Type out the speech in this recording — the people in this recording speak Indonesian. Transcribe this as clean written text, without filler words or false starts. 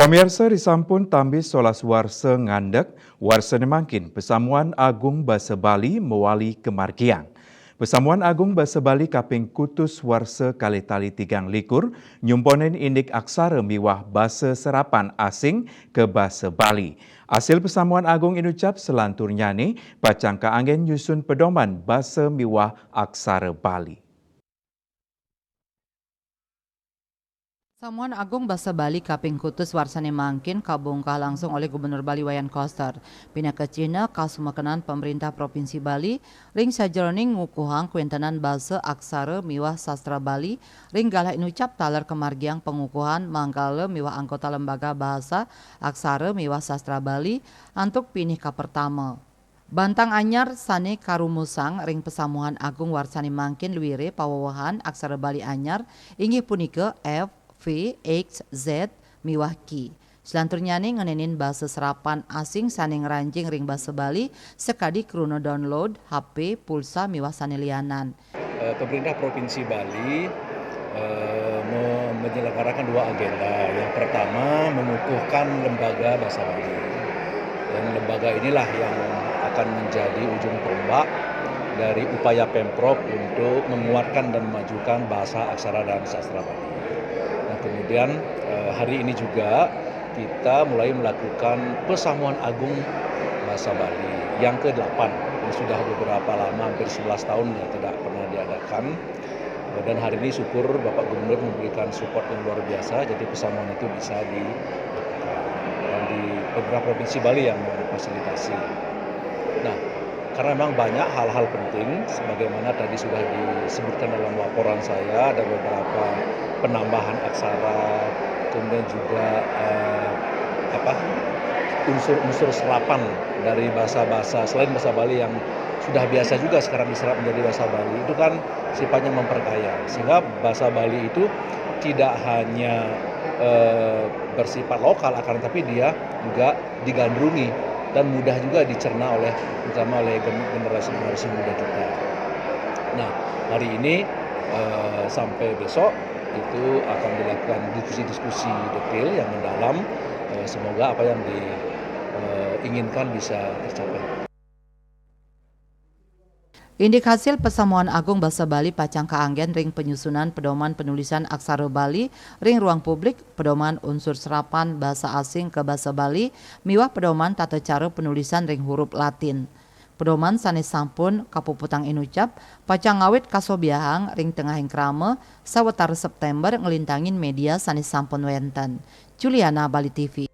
Pamirsa disampun tambis solas warsa ngandek, warsa nemangkin Pesamuan Agung Basa Bali mewali kemargiang. Pesamuan Agung Basa Bali kaping kutus warsa kali-tali tigang likur, nyumponen indik aksara miwah basa serapan asing ke Basa Bali. Hasil Pesamuan Agung inucap selantur nyane, pacang kaanggen nyusun pedoman basa miwah aksara Bali. Pesamuan Agung Basa Bali kaping kutus warsane mangkin kabongkah langsung oleh Gubernur Bali Wayan Koster. Pindah ke Cina kasumakenan pemerintah Provinsi Bali ring sajeroning ngukuhang kuentanan basa aksara miwah sastra Bali ring galah inucap taler kemargiang pengukuhan manggala miwah anggota lembaga bahasa aksara miwah sastra Bali antuk pinih ka pertama. Bantang anyar sane karumusang ring Pesamuan Agung warsane mangkin luwire pawawahan aksara Bali anyar inggih punika F V, X, Z, miwah Ki. Selanturnya nih ngenenin bahasa serapan asing saning ranjing ring bahasa Bali sekadi krono download HP, pulsa miwah sanelianan. Pemerintah Provinsi Bali menyelenggarakan dua agenda. Yang pertama mengukuhkan lembaga bahasa Bali. Dan lembaga inilah yang akan menjadi ujung tombak dari upaya Pemprov untuk menguatkan dan memajukan bahasa aksara dan sastra Bali. Kemudian hari ini juga kita mulai melakukan Pesamuan Agung Basa Bali yang ke-8. Ini sudah beberapa lama, hampir 11 tahun ya tidak pernah diadakan. Dan hari ini syukur Bapak Gubernur memberikan support yang luar biasa, jadi pesamuan itu bisa dilakukan. Dan di beberapa provinsi Bali yang memfasilitasi. Nah, karena memang banyak hal-hal penting, sebagaimana tadi sudah disebutkan dalam laporan saya, ada beberapa penambahan aksara, kemudian juga unsur-unsur serapan dari bahasa-bahasa selain bahasa Bali yang sudah biasa juga sekarang diserap menjadi bahasa Bali, itu kan sifatnya memperkaya, sehingga bahasa Bali itu tidak hanya bersifat lokal akan tapi dia juga digandrungi dan mudah juga dicerna terutama oleh generasi muda kita. Nah, hari ini sampai besok itu akan dilakukan diskusi-diskusi detail yang mendalam. Semoga apa yang diinginkan bisa tercapai. Indik hasil Pesamuan Agung Basa Bali pacang kaanggen ring penyusunan pedoman penulisan aksara Bali ring ruang publik, pedoman unsur serapan bahasa asing ke Basa Bali, miwah pedoman tata cara penulisan ring huruf Latin. Pedoman sanes sampun kapuputang inucap pacang ngawit kasobiahang ring tengahing krama sawetara September ngelintangin media sanes sampun wenten. Juliana, Bali TV.